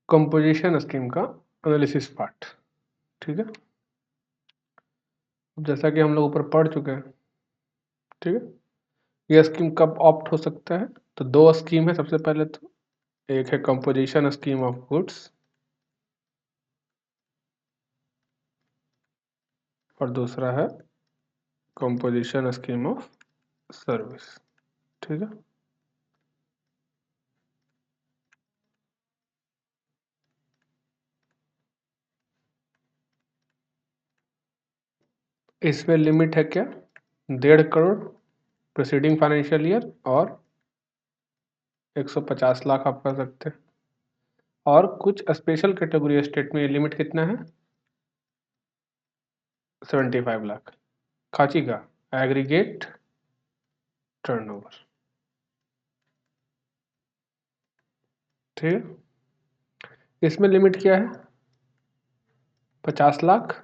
Composition scheme का analysis part. ठीक है, जैसा कि हम लोग ऊपर पढ़ चुके हैं। ठीक है, यह स्कीम कब ऑप्ट हो सकता है? तो दो स्कीम है। सबसे पहले तो एक है कंपोजिशन स्कीम ऑफ गुड्स और दूसरा है कंपोजिशन स्कीम ऑफ सर्विस। ठीक है, इसमें लिमिट है क्या? 1.5 करोड़ प्रीसीडिंग फाइनेंशियल ईयर और 150 लाख आप कर सकते हैं। और कुछ स्पेशल कैटेगरी स्टेट में ये लिमिट कितना है? 75 लाख। खाची का एग्रीगेट टर्नओवर। ठीक है, इसमें लिमिट क्या है? 50 लाख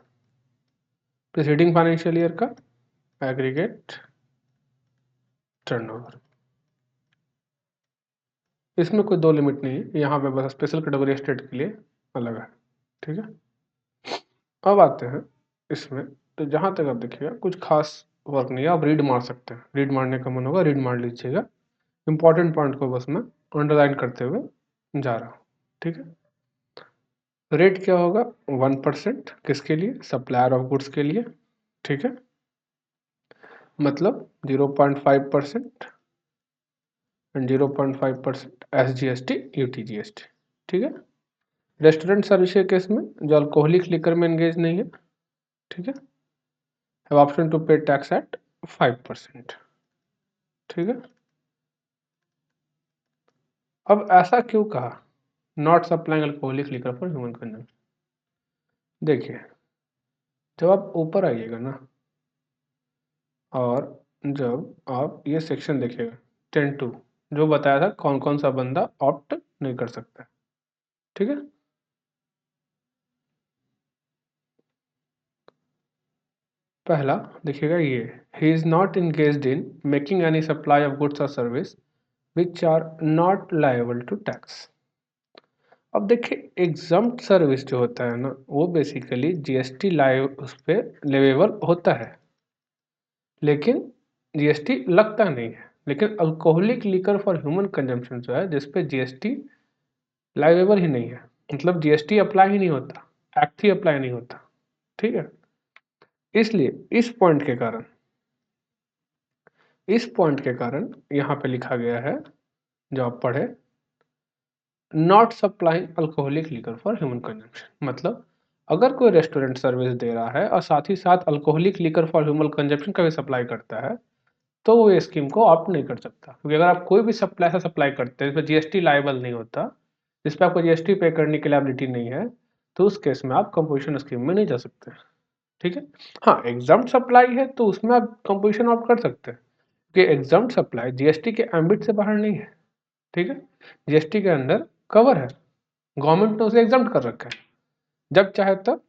प्रीसीडिंग फाइनेंशियल ईयर का एग्रीगेट टर्नओवर। इसमें कोई दो लिमिट नहीं है, यहाँ पे बस स्पेशल कैटेगरी स्टेट के लिए अलग है। ठीक है, अब आते हैं इसमें। तो जहाँ तक आप देखिएगा कुछ खास वर्क नहीं है, आप रीड मार सकते हैं। रीड मारने का मन होगा रीड मार लीजिएगा। इंपॉर्टेंट पॉइंट को बस मैं अंडरलाइन करते हुए जा रहा हूँ। ठीक है, रेट क्या होगा? 1%। किसके लिए? सप्लायर ऑफ गुड्स के लिए। ठीक है, मतलब 0.5% एंड 0.5% SGST UTGST। ठीक है, रेस्टोरेंट सर्विस के केस में जो अल्कोहलिक लिकर में एंगेज नहीं है, ठीक है, have option to pay tax at 5%। ठीक है, अब ऐसा क्यों कहा not supplying alcoholic liquor for human consumption? देखिए, जब आप ऊपर आइएगा ना और जब आप ये सेक्शन देखिएगा 10(2) जो बताया था कौन कौन सा बंदा ऑप्ट नहीं कर सकता है। ठीक है, पहला देखिएगा ये, he is not engaged in making any supply of goods और service which are not liable to tax. अब देखिए, एग्जम्प्ट सर्विस जो होता है ना वो बेसिकली जीएसटी लाइव उस पर लेवेबल होता है, लेकिन जीएसटी लगता नहीं है। लेकिन alcoholic liquor for human consumption जो है जिसपे जीएसटी लाइवेबल ही नहीं है, मतलब जीएसटी अप्लाई ही नहीं होता, एक्ट ही अप्लाई नहीं होता। ठीक है, इसलिए इस पॉइंट के कारण यहाँ पे लिखा गया है जो आप पढ़े, not supplying alcoholic liquor for human consumption. मतलब अगर कोई रेस्टोरेंट सर्विस दे रहा है और साथ ही साथ alcoholic liquor for human consumption का भी सप्लाई करता है तो वो स्कीम को ऑप्ट नहीं कर सकता, क्योंकि अगर आप कोई भी सप्लाई करते हैं जिसमें जीएसटी लायबल नहीं होता, जिस पर आपको जीएसटी पे करने की लायबिलिटी नहीं है, तो उस केस में आप कंपोजिशन स्कीम में नहीं जा सकते। ठीक है, हाँ, एग्जाम्प्ट सप्लाई है तो उसमें आप कंपोजिशन ऑप्ट कर सकते हैं, क्योंकि एग्जाम्प्ट सप्लाई जीएसटी के एम्बिट से बाहर नहीं है। ठीक है, जीएसटी के अंदर कवर है, गवर्नमेंट ने उसे एग्जाम्प्ट कर रखा है। जब चाहे तब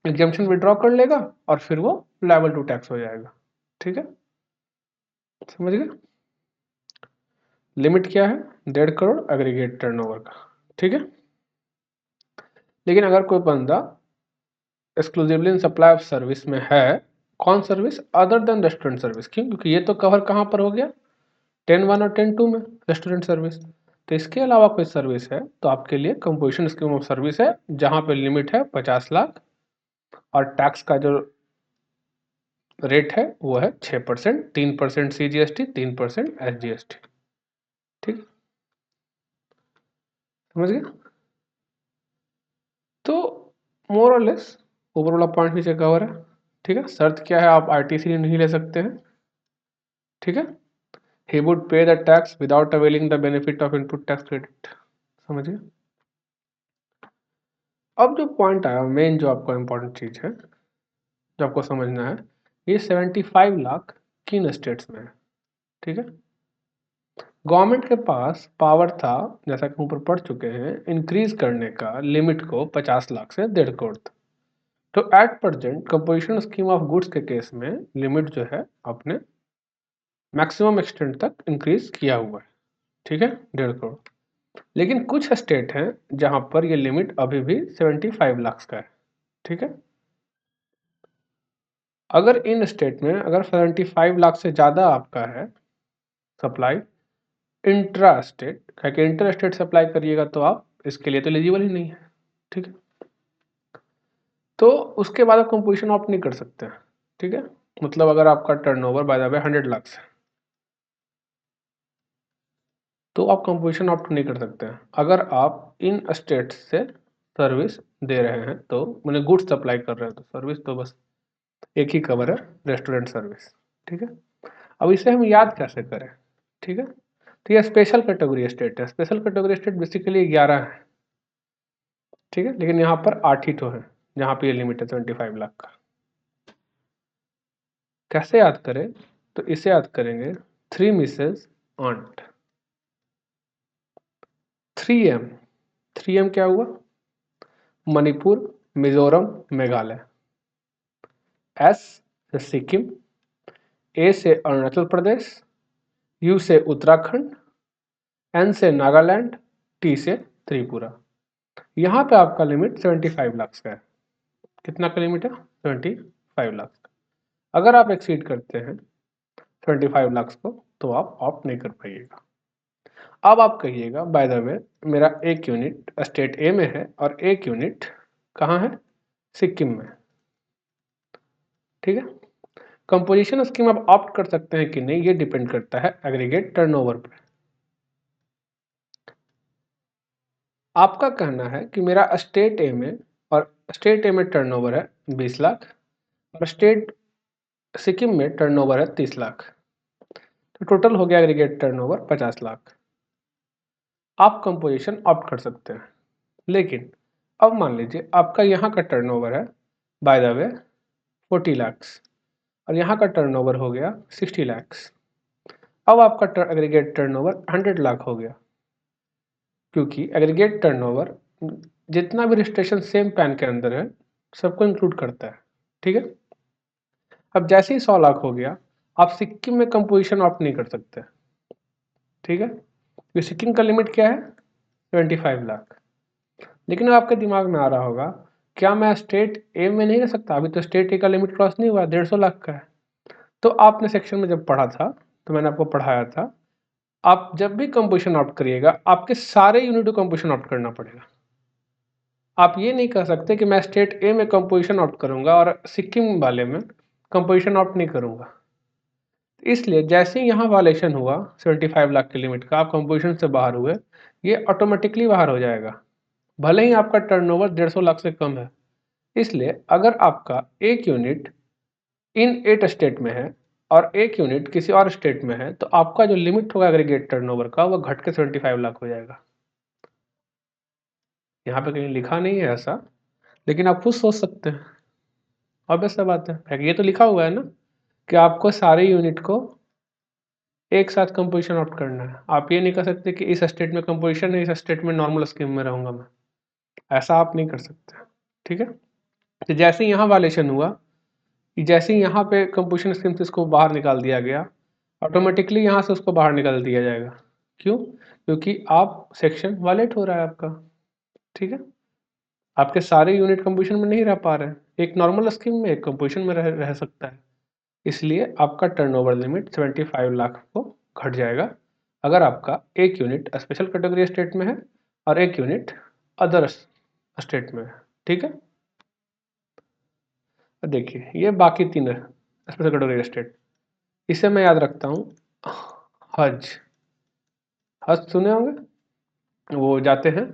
एग्जाम्पशन विड्रॉ कर लेगा और फिर वो लायबल टू टैक्स हो जाएगा। ठीक है, समझ गए? लिमिट क्या है? 1.5 करोड़ एग्रीगेट टर्नओवर का। ठीक है, लेकिन अगर कोई बंदा exclusively in supply of service में है, कौन service? Other than restaurant service. क्यों? क्योंकि ये तो कवर कहाँ पर हो गया? 10(1) और 10(2) में रेस्टोरेंट सर्विस। तो इसके अलावा कोई सर्विस है तो आपके लिए कंपोजिशन स्कीम ऑफ सर्विस है, जहां पे लिमिट है 50 लाख और टैक्स का जो रेट है वो है 6%, 3% CGST, 3% SGST। ठीक, समझ गए? तो मोर और लेस ऊपर वाला पॉइंट नीचे कवर है। ठीक है, शर्त क्या है? आप आरटीसी नहीं ले सकते हैं। ठीक है, he would pay the tax without availing the benefit of input tax credit। समझिए, अब जो पॉइंट आया मेन, जो आपको इम्पोर्टेंट चीज है जो आपको समझना है, ये 75 लाख किन स्टेट्स में है। ठीक है, गवर्नमेंट के पास पावर था, जैसा कि ऊपर पढ़ चुके हैं, इंक्रीज करने का लिमिट को 50 लाख से 1.5 करोड़ तक। तो at present composition scheme of goods के केस में लिमिट जो है आपने मैक्सिमम एक्सटेंट तक इंक्रीज किया हुआ है। ठीक है, 1.5 करोड़। लेकिन कुछ स्टेट हैं जहां पर ये लिमिट अभी भी 75 लाख का है, ठीक है। अगर इन स्टेट में अगर 75 लाख से ज़्यादा आपका है सप्लाई इंट्रा स्टेट, क्योंकि इंटर स्टेट सप्लाई करिएगा तो आप इसके लिए तो एलिजिबल ही नहीं है, ठीक है। तो उसके बाद आप कंपोजिशन ऑप्ट नहीं कर सकते हैं, ठीक है। मतलब अगर आपका turnover by the way 100 lakh है तो आप कंपोजिशन ऑप्ट नहीं कर सकते हैं। अगर आप इन स्टेट से सर्विस दे रहे हैं तो मैंने गुड्स सप्लाई कर रहे हैं तो सर्विस तो बस एक ही कवर है, रेस्टोरेंट सर्विस, ठीक है। अब इसे हम याद कैसे करें, ठीक है। तो ये स्पेशल कैटेगरी स्टेट है, स्पेशल कैटेगरी स्टेट बेसिकली 11 है, ठीक है। लेकिन यहाँ पर 8 ही तो है जहाँ पे ये लिमिट है 75 लाख का। कैसे याद करें, तो इसे याद करेंगे 3 मिसेज आंट, 3M, 3M क्या हुआ, मणिपुर, मिजोरम, मेघालय। S से सिक्किम, A से अरुणाचल प्रदेश, U से उत्तराखंड, N से नागालैंड, T से त्रिपुरा। यहाँ पे आपका लिमिट 75 लाख का है। कितना का लिमिट है, 75 लाख का। अगर आप एक्सीड करते हैं 25 लाख को तो आप ऑप्ट नहीं कर पाइएगा। अब आप कहिएगा बाय द वे मेरा एक यूनिट स्टेट ए में है और एक यूनिट कहाँ है, सिक्किम में, ठीक है। कंपोजिशन स्कीम आप ऑप्ट कर सकते हैं कि नहीं, ये डिपेंड करता है एग्रीगेट टर्नओवर पे। आपका कहना है कि मेरा स्टेट ए में और स्टेट ए में टर्नओवर है 20 लाख और स्टेट सिक्किम में टर्नओवर है 30 लाख, तो टोटल हो गया एग्रीगेट टर्नओवर 50 लाख। आप कंपोजिशन ऑप्ट कर सकते हैं। लेकिन अब मान लीजिए आपका यहाँ का टर्नओवर है बाय द वे 40 लाख्स और यहाँ का टर्नओवर हो गया 60 लाख्स। अब आपका एग्रीगेट टर्नओवर 100 लाख हो गया, क्योंकि एग्रीगेट टर्नओवर जितना भी रजिस्ट्रेशन सेम पैन के अंदर है सबको इंक्लूड करता है, ठीक है। अब जैसे ही 100 लाख हो गया आप सिक्किम में कंपोजिशन ऑप्ट नहीं कर सकते, ठीक है। ये सिक्किम का लिमिट क्या है, 25 लाख। लेकिन आपके दिमाग में आ रहा होगा क्या मैं स्टेट ए में नहीं रह सकता, अभी तो स्टेट ए का लिमिट क्रॉस नहीं हुआ, 150 लाख का है। तो आपने सेक्शन में जब पढ़ा था तो मैंने आपको पढ़ाया था, आप जब भी कंपोजिशन ऑप्ट करिएगा आपके सारे यूनिट को कंपोजिशन ऑप्ट करना पड़ेगा। आप ये नहीं कह सकते कि मैं स्टेट ए में कंपोजिशन ऑप्ट करूंगा और सिक्किम वाले में कंपोजिशन ऑप्ट नहीं करूंगा। इसलिए जैसे ही यहाँ वायलेशन हुआ 75 लाख के लिमिट का, आप कंपोजिशन से बाहर हुए, ये ऑटोमेटिकली बाहर हो जाएगा, भले ही आपका टर्नओवर 150 लाख से कम है। इसलिए अगर आपका एक यूनिट इन 8 स्टेट में है और एक यूनिट किसी और स्टेट में है तो आपका जो लिमिट होगा एग्रीगेट टर्नओवर का वो घट के 75 लाख हो जाएगा। यहाँ पे कहीं लिखा नहीं है ऐसा, लेकिन आप खुद सोच सकते हैं, ऑब्वियस सा बात है, ये तो लिखा हुआ है ना कि आपको सारे यूनिट को एक साथ कंपोजिशन आउट करना है। आप ये नहीं कर सकते कि इस स्टेट में कंपोजिशन है, इस स्टेट में नॉर्मल स्कीम में रहूंगा मैं, ऐसा आप नहीं कर सकते, ठीक है। तो जैसे ही यहाँ वायलेशन हुआ, जैसे ही यहाँ पे कंपोजिशन स्कीम से इसको बाहर निकाल दिया गया, ऑटोमेटिकली यहाँ से उसको बाहर निकाल दिया जाएगा। क्यों, क्योंकि आप सेक्शन वायलेट हो रहा है आपका, ठीक है। आपके सारे यूनिट कंपोजिशन में नहीं रह पा रहे हैं, एक नॉर्मल स्कीम में एक कंपोजिशन में रह सकता है। इसलिए आपका टर्नओवर लिमिट 75 लाख को घट जाएगा अगर आपका एक यूनिट स्पेशल कैटेगरी स्टेट में है और एक यूनिट अदर स्टेट में है, ठीक है। देखिए ये बाकी तीन है स्पेशल कैटेगरी स्टेट, इसे मैं याद रखता हूँ हज, हज सुने होंगे, वो जाते हैं,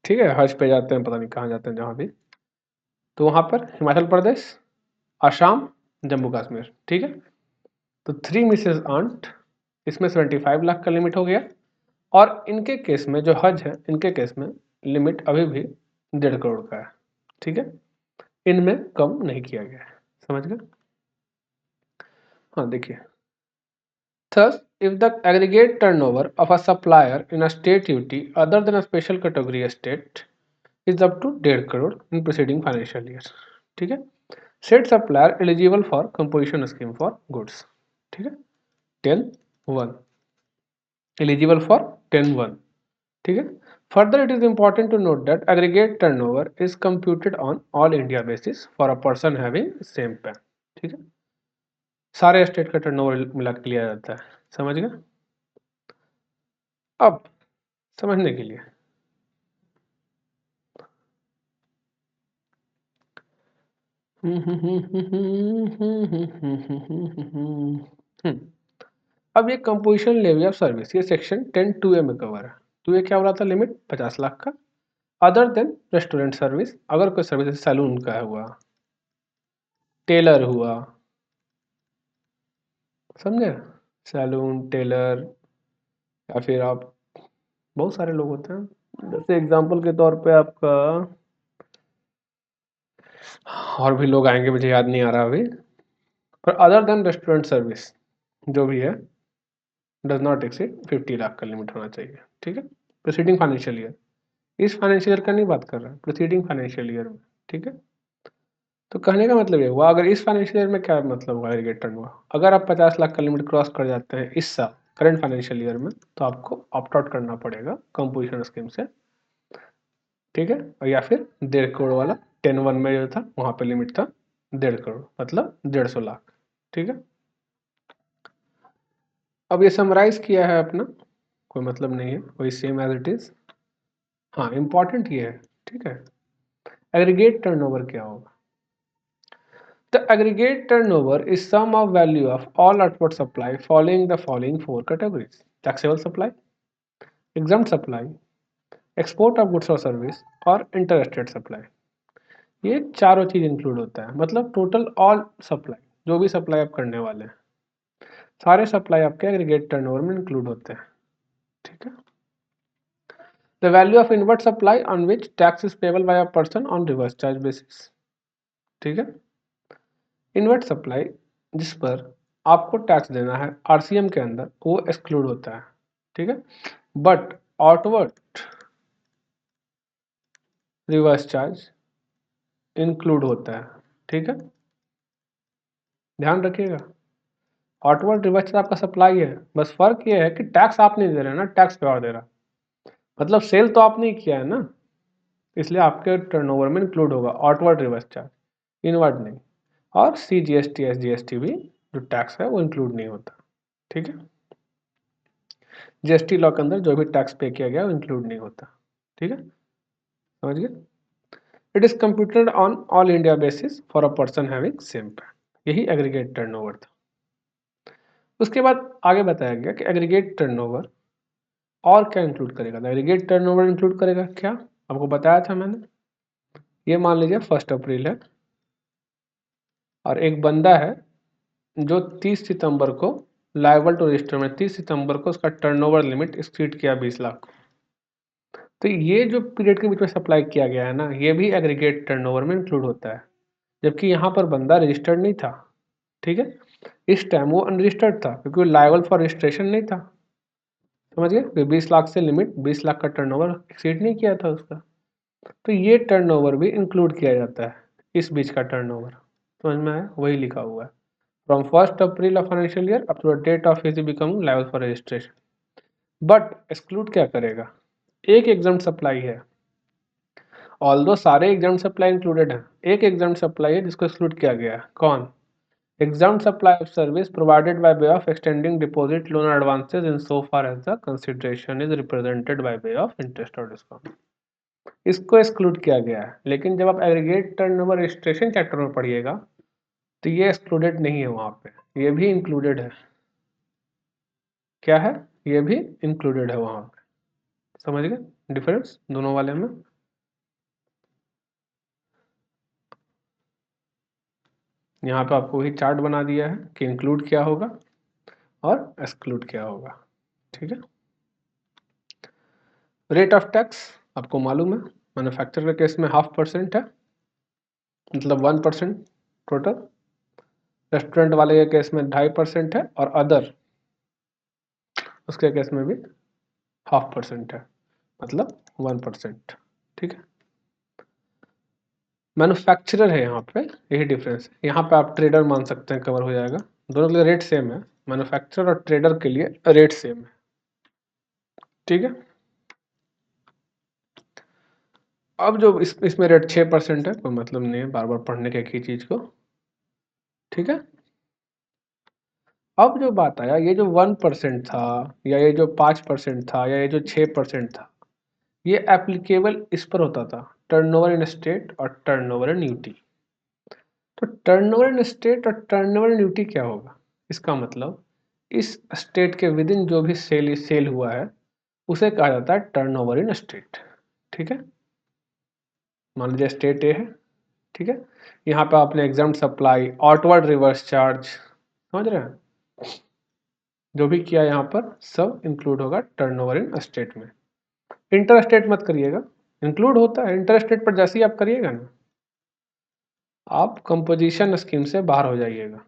ठीक है, हज पे जाते हैं, पता नहीं कहाँ जाते हैं जहाँ भी, तो वहाँ पर हिमाचल प्रदेश, असम, जम्मू कश्मीर, ठीक है। तो 3 मिसेज आंट, इसमें 75 लाख का लिमिट हो गया और इनके केस में जो हज है इनके केस में लिमिट अभी भी 1.5 करोड़ का है, ठीक है। इनमें कम नहीं किया गया है, समझ गए। हाँ देखिए, thus if the aggregate turnover of a supplier in a state UT other than a special category state is up to 1.5 crore in preceding financial year, ठीक है, said supplier eligible for composition scheme for goods, ठीक है। 10(1) eligible for 10(1) ठीक है। Further it is important to note that aggregate turnover is computed on all India basis for a person having same PAN. ठीक है, सारे state का turnover मिला के लिया जाता है, समझ गए। अब समझने के लिए अब ये कंपोजिशन लेवी ऑफ सर्विस, ये सेक्शन 10(2)(a) में कवर है। तो ये क्या हो रहा था, लिमिट 50 लाख का। अदर देन रेस्टोरेंट सर्विस, अगर कोई सर्विस सैलून का हुआ, टेलर हुआ, समझे, सैलून, टेलर, या फिर आप, बहुत सारे लोग होते हैं, जैसे एग्जांपल के तौर पे आपका, और भी लोग आएंगे, मुझे याद नहीं आ रहा अभी, पर अदर देन रेस्टोरेंट सर्विस जो भी है डज नॉट एक्सीड 50 लाख का लिमिट होना चाहिए। ठीक है, प्रोसीडिंग फाइनेंशियल ईयर, इस फाइनेंशियल ईयर का नहीं बात कर रहा है, प्रोसीडिंग फाइनेंशियल ईयर में। ठीक है, तो कहने का मतलब ये हुआ, अगर इस फाइनेंशियल ईयर में क्या मतलब हुआ, एग्रीगेट टर्न हुआ, अगर आप 50 लाख का लिमिट क्रॉस कर जाते हैं इस साल करंट फाइनेंशियल ईयर में, तो आपको ऑप्ट आउट करना पड़ेगा कंपोजिशन स्कीम से। ठीक है, और या फिर 1.5 करोड़ वाला 10(1) में जो था वहां पे लिमिट था 1.5 करोड़, मतलब 150 लाख। ठीक है, अब ये समराइज किया है अपना, कोई मतलब नहीं है, वही सेम एज इट इज। हाँ, इंपॉर्टेंट ये है। ठीक है, एग्रीगेट टर्नओवर क्या होगा। The aggregate turnover is sum of value of all outward supply following the following 4 categories: taxable supply, exempt supply, export of goods or service और interstate supply। ये चारों चीज इंक्लूड होता है, मतलब टोटल ऑल सप्लाई, जो भी सप्लाई आप करने वाले हैं, सारे सप्लाई आपके एग्रीगेट टर्नओवर में इंक्लूड होते हैं। ठीक है, the value of inward supply on which tax is payable by a person on reverse charge basis. ठीक है, इनवर्ट सप्लाई जिस पर आपको टैक्स देना है आरसीएम के अंदर, वो एक्सक्लूड होता है। ठीक है, but outward reverse charge include होता है। ठीक है, ध्यान रखिएगा, आउटवर्ड रिवर्स चार्ज आपका सप्लाई है, बस फर्क ये है कि टैक्स आप नहीं दे रहे ना, टैक्स पे और दे रहा, मतलब सेल तो आपने ही किया है ना, इसलिए आपके टर्नओवर में इंक्लूड होगा आउटवर्ड रिवर्स चार्ज, इनवर्ड नहीं। और CGST SGST भी जो टैक्स है वो इंक्लूड नहीं होता। ठीक है, जीएसटी लॉ के अंदर जो भी टैक्स पे किया गया वो इंक्लूड नहीं होता। ठीक है, समझ गए। It is computed on all India basis for a person having same pan, यही एग्रीगेट टर्नओवर था। उसके बाद आगे बताया गया कि एग्रीगेट टर्नओवर और क्या इंक्लूड करेगा, एग्रीगेट टर्नओवर इंक्लूड करेगा क्या, आपको बताया था मैंने। ये मान लीजिए 1 अप्रैल है और एक बंदा है जो 30 सितंबर को लायबल टू रजिस्टर में, 30 सितंबर को उसका टर्नओवर लिमिट एक्सीड किया 20 लाख। तो ये जो पीरियड के बीच में सप्लाई किया गया है ना, ये भी एग्रीगेट टर्नओवर में इंक्लूड होता है, जबकि यहाँ पर बंदा रजिस्टर्ड नहीं था। ठीक है, इस टाइम वो अनरजिस्टर्ड था क्योंकि लायबल फॉर रजिस्ट्रेशन नहीं था, समझ गए, 20 लाख से लिमिट 20 लाख का टर्नओवर एक्सीड नहीं किया था उसका, तो ये टर्नओवर भी इंक्लूड किया जाता है, इस बीच का टर्नओवर। समझ में आया, वही लिखा हुआ है, from 1 April of financial year up to the date of his becoming liable for registration. But exclude क्या करेगा, एक एग्जाम सप्लाई है, ऑल्दो सारे एग्जाम सप्लाई इंक्लूडेड है, एक एग्जाम सप्लाई है जिसको एक्सक्लूड किया गया है, कौन, exempt supply of service provided by way of extending deposit loan advances in so far as the consideration is represented by way of interest or discount। इसको exclude किया गया है, लेकिन जब आप एग्रीगेट टर्नओवर रजिस्ट्रेशन चैप्टर में पढ़िएगा तो ये एक्सक्लूडेड नहीं है, वहां पे ये भी इंक्लूडेड है। क्या है, ये भी इंक्लूडेड है वहां पे, समझ गए डिफरेंस दोनों वाले में। यहाँ पे आपको वही चार्ट बना दिया है कि इंक्लूड क्या होगा और एक्सक्लूड क्या होगा। ठीक है, रेट ऑफ टैक्स आपको मालूम है, मैन्युफैक्चर के केस में 0.5% है, मतलब 1% टोटल, रेस्टोरेंट वाले के केस में 2.5% है, और अदर उसके केस में भी 0.5% है, मतलब 1%। ठीक है, मैन्युफैक्चरर है यहाँ पे, यही डिफरेंस है, यहाँ पे आप ट्रेडर मान सकते हैं, कवर हो जाएगा, दोनों के लिए रेट सेम है, मैन्युफैक्चरर और ट्रेडर के लिए रेट सेम है। ठीक है, अब जो इसमें रेट 6% है, कोई मतलब नहीं है बार बार पढ़ने के एक ही चीज को, ठीक है। अब जो बात आया, ये जो 1% था या ये जो 5% था या ये जो 6% था, ये एप्लीकेबल इस पर होता था, टर्नओवर इन स्टेट और टर्नओवर इन यूटी। तो टर्नओवर इन स्टेट और टर्नओवर इन यूटी क्या होगा? इसका मतलब इस स्टेट के विद इन जो भी सेल हुआ है उसे कहा जाता है टर्नओवर इन स्टेट, ठीक है। मान लीजिए स्टेट ए है, ठीक है। यहाँ पे आपने exempt supply, outward reverse charge, समझ रहे हैं, जो भी किया यहाँ पर सब इंक्लूड होगा टर्नओवर इन स्टेट में। इंटर स्टेट मत करिएगा, इंक्लूड होता है इंटर स्टेट पर, जैसे ही आप करिएगा ना आप कंपोजिशन स्कीम से बाहर हो जाइएगा।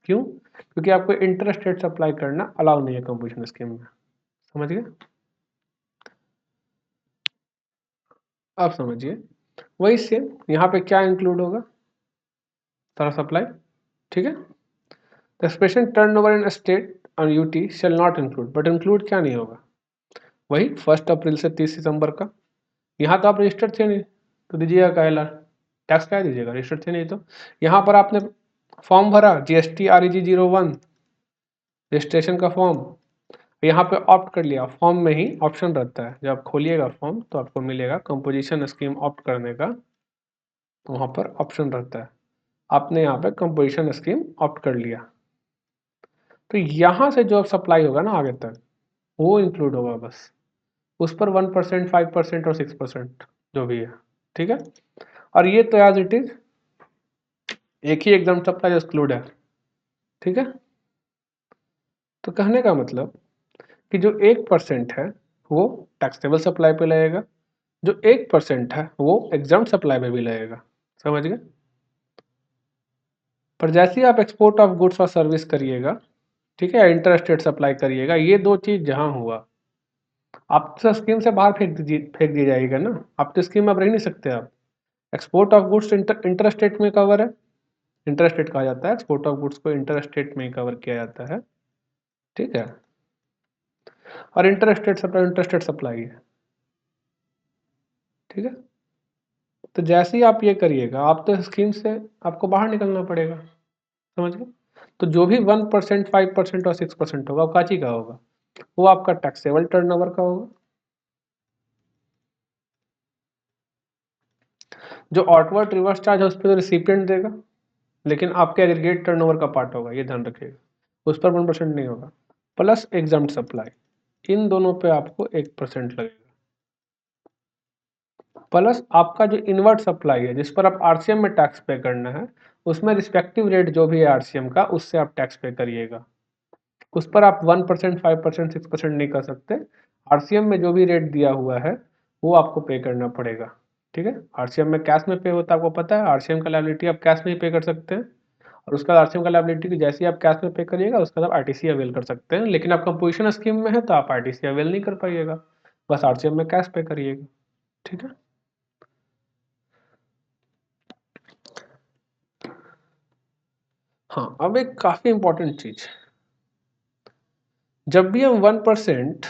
क्यों? क्योंकि आपको इंटर स्टेट सप्लाई करना अलाउ नहीं है कंपोजिशन स्कीम में, समझ गए? आप समझिए, वही सेम यहाँ पे क्या इंक्लूड होगा, सारा सप्लाई, ठीक है। The expression turnover in state और UT shall not include, but include क्या नहीं होगा, वही 1 अप्रैल से 30 सितंबर का। यहाँ तो आप रजिस्टर्ड थे नहीं तो दीजिएगा का एल आर, टैक्स क्या दीजिएगा, रजिस्टर्ड थे नहीं तो। यहाँ पर आपने फॉर्म भरा GST REG 01 रजिस्ट्रेशन का फॉर्म, यहाँ पे ऑप्ट कर लिया, फॉर्म में ही ऑप्शन रहता है, जब आप खोलिएगा फॉर्म तो आपको मिलेगा कंपोजिशन स्कीम ऑप्ट करने का, वहाँ पर ऑप्शन रहता है, आपने यहाँ पे कंपोजिशन स्कीम ऑप्ट कर लिया, तो यहाँ से जो अब सप्लाई होगा ना आगे तक वो इंक्लूड होगा बस, उस पर 1%, 5% और 6% जो भी है, ठीक है। और ये तो एज इट इज एक ही एग्जाम सप्लाई एक्सक्लूड है, ठीक है। तो कहने का मतलब कि जो 1% है वो टैक्सेबल सप्लाई पे लगेगा, जो 1% है वो एग्जाम सप्लाई पे भी लगेगा, समझ गए। पर जैसे ही आप एक्सपोर्ट ऑफ गुड्स और सर्विस करिएगा, ठीक है, इंटर स्टेट सप्लाई करिएगा, ये दो चीज जहां हुआ आप तो स्कीम से बाहर फेंक दी जाएगा ना, आप तो स्कीम में अब रह नहीं सकते। आप export of goods inter state में कवर है, इंटर स्टेट कहा जाता है, एक्सपोर्ट ऑफ गुड्स को इंटर स्टेट में ही कवर किया जाता है, ठीक है। और इंटर स्टेट सप्लाई है, ठीक है। तो जैसे ही आप ये करिएगा आप तो स्कीम से आपको बाहर निकलना पड़ेगा, समझ गए। तो जो भी 1%, 5% और 6% होगा वो काची का होगा, वो आपका टैक्सेबल टर्नओवर का होगा। जो आउटवर्ड रिवर्स चार्ज है उस पर तो रिसिपिएंट देगा, लेकिन आपके एग्रीगेट टर्नओवर का पार्ट होगा, ये ध्यान रखिएगा, उस पर 1% नहीं होगा। प्लस एग्जाम्प्ट सप्लाई, इन दोनों पे आपको 1% लगेगा, प्लस आपका जो इनवर्ट सप्लाई है जिस पर आप आरसीएम में टैक्स पे करना है, उसमें रिस्पेक्टिव रेट जो भी है आरसीएम का उससे आप टैक्स पे करिएगा, उस पर आप 1%, 5%, 6% नहीं कर सकते, आरसीएम में जो भी रेट दिया हुआ है वो आपको पे करना पड़ेगा, ठीक है। आरसीएम में कैश में पे होता है, आपको पता है, आरसीएम का लायबिलिटी आप कैश में ही पे कर सकते हैं, और उसका आरसीएम का लायबिलिटी जैसे ही आप कैश में पे करिएगा उसका आप आरटीसी अवेल कर सकते हैं, लेकिन आप कंपोजिशन स्कीम में है तो आप आरटीसी अवेल नहीं कर पाइएगा, बस आरसीएम में कैश पे करिएगा, ठीक है। हाँ, अब एक काफी इंपॉर्टेंट चीज, जब भी हम 1%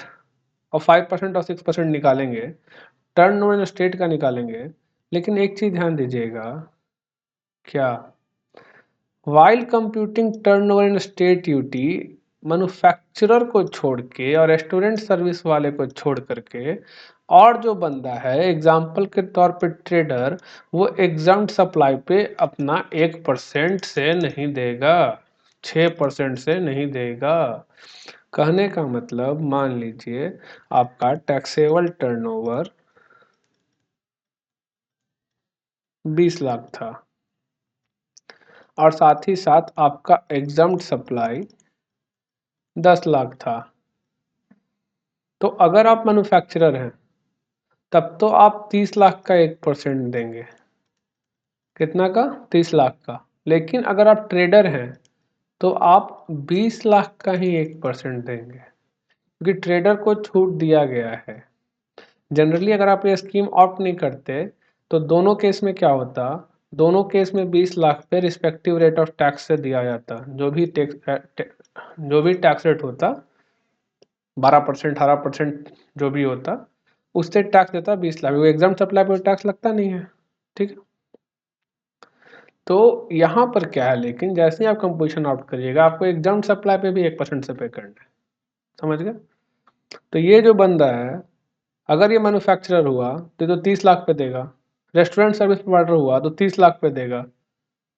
और 5% और 6% निकालेंगे, टर्न ओवर स्टेट का निकालेंगे, लेकिन एक चीज ध्यान दीजिएगा, क्या, while computing turn over in state duty, manufacturer को छोड़ के और रेस्टोरेंट सर्विस वाले को छोड़ करके और जो बंदा है एग्जाम्पल के तौर पे ट्रेडर, वो एग्जाम्प्ट सप्लाई पे अपना 1% से नहीं देगा, 6% से नहीं देगा। कहने का मतलब मान लीजिए आपका टैक्सेबल टर्नओवर 20 लाख था और साथ ही साथ आपका एग्जाम्प्ट सप्लाई 10 लाख था, तो अगर आप मैन्युफैक्चरर हैं तब तो आप 30 लाख का 1% देंगे, कितना का, 30 लाख का। लेकिन अगर आप ट्रेडर हैं तो आप 20 लाख का ही 1% देंगे, क्योंकि ट्रेडर को छूट दिया गया है। जनरली अगर आप ये स्कीम ऑप्ट नहीं करते तो दोनों केस में क्या होता, दोनों केस में 20 लाख पे रिस्पेक्टिव रेट ऑफ टैक्स से दिया जाता, जो भी टैक्स रेट होता, 12%, 18% जो भी होता, उससे टैक्स देता है 20 लाख, एग्जाम सप्लाई पर टैक्स लगता नहीं है, ठीक है। तो यहाँ पर क्या है, लेकिन जैसे ही आप कंपोजिशन आउट करिएगा आपको एग्जाम सप्लाई पे भी 1% से पे करना है, समझ गए। तो ये जो बंदा है, अगर ये मैन्युफैक्चरर हुआ तो 30 लाख पे देगा, रेस्टोरेंट सर्विस प्रोवाइडर हुआ तो 30 लाख पे देगा,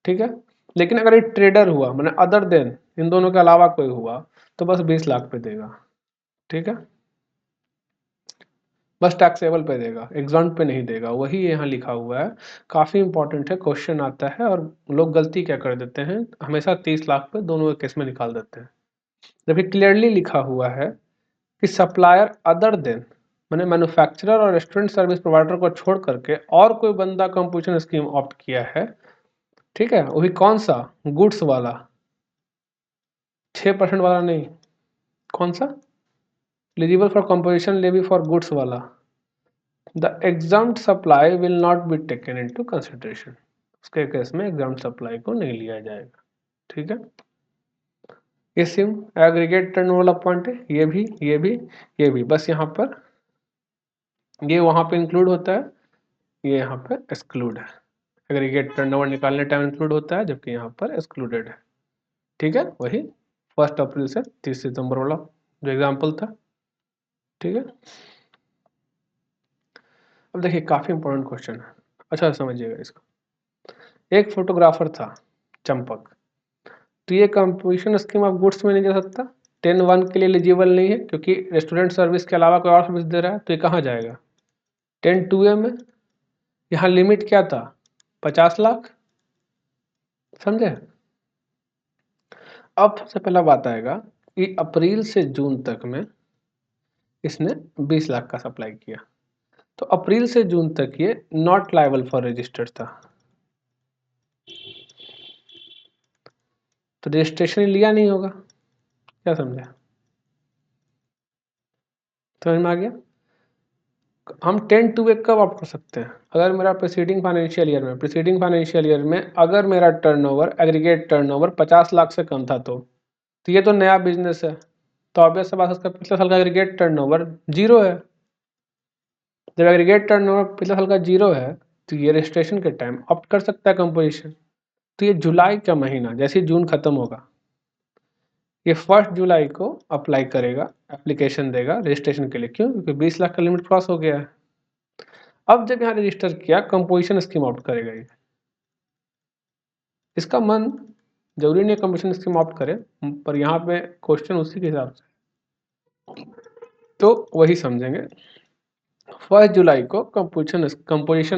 ठीक है। लेकिन अगर ये ट्रेडर हुआ, मैंने अदर देन इन दोनों के अलावा कोई हुआ तो बस 20 लाख पे देगा, ठीक है। बस टैक्सेबल पे देगा, एग्जॉन्ट पे नहीं देगा, वही यहाँ लिखा हुआ है। काफ़ी इंपॉर्टेंट है, क्वेश्चन आता है और लोग गलती क्या कर देते हैं, हमेशा 30 लाख पे दोनों के केस में निकाल देते हैं, जबकि क्लियरली लिखा हुआ है कि सप्लायर अदर देन, मैंने मैन्युफैक्चरर और रेस्टोरेंट सर्विस प्रोवाइडर को छोड़ करके और कोई बंदा कंपोजिशन स्कीम ऑप्ट किया है, ठीक है, वो भी कौन सा, गुड्स वाला, 6% वाला नहीं, कौन सा, eligible for composition levy for goods वाला, the exempt supply will not be taken into consideration, उसके केस में एग्जाम्ड सप्लाई को नहीं लिया जाएगा, ठीक है। ये सिम एग्रीगेट टर्नओवर वाला पॉइंट है, ये भी बस यहाँ पर ये वहाँ पे इंक्लूड होता है, ये यहाँ पे एक्सक्लूड है। एग्रीगेट टर्नओवर निकालने टाइम इंक्लूड होता है, जबकि यहाँ पर एक्सक्लूडेड है, ठीक है। वही 1 अप्रैल से 30 सितंबर वाला जो एग्जाम्पल था, ठीक है। अब देखिए काफ़ी इंपॉर्टेंट क्वेश्चन है, अच्छा समझिएगा इसको। एक फोटोग्राफर था चंपक, तो ये कंपोजिशन स्कीम ऑफ गुड्स में नहीं जा सकता, 10(1) के लिए एलिजिबल नहीं है क्योंकि रेस्टोरेंट सर्विस के अलावा कोई और सर्विस दे रहा है, तो ये कहाँ जाएगा, 10(2) में। यहाँ लिमिट क्या था, 50 लाख, समझे। अब सबसे पहला बात आएगा कि अप्रैल से जून तक में इसने 20 लाख का सप्लाई किया, तो अप्रैल से जून तक ये नॉट लायबल फॉर रजिस्टर्ड था, तो रजिस्ट्रेशन लिया नहीं होगा, क्या समझे, समझ में आ गया। हम 10(2) कब ऑप्ट कर सकते हैं, अगर मेरा प्रीसीडिंग फाइनेंशियल ईयर में अगर मेरा टर्नओवर एग्रीगेट टर्नओवर 50 लाख से कम था, तो ये तो नया बिजनेस है, तो ऑब्वियस सा बात है उसका पिछले साल का एग्रीगेट टर्नओवर जीरो है। जब एग्रीगेट टर्नओवर पिछले साल का जीरो है तो ये रजिस्ट्रेशन के टाइम ऑप्ट कर सकता है कंपोजिशन। तो ये जुलाई का महीना, जैसे जून खत्म होगा, ये 1 जुलाई को अप्लाई करेगा, एप्लीकेशन देगा रजिस्ट्रेशन के लिए, क्यों, क्योंकि 20 लाख का लिमिट क्रॉस हो गया है। अब जब यहाँ रजिस्टर किया, कंपोजिशन स्कीम ऑप्ट करेगा ये, इसका मन जरूरी नहीं कंपोजिशन स्कीम ऑप्ट करे, पर यहाँ पे क्वेश्चन उसी के हिसाब से, तो वही समझेंगे। 1 जुलाई को कंपोजिशन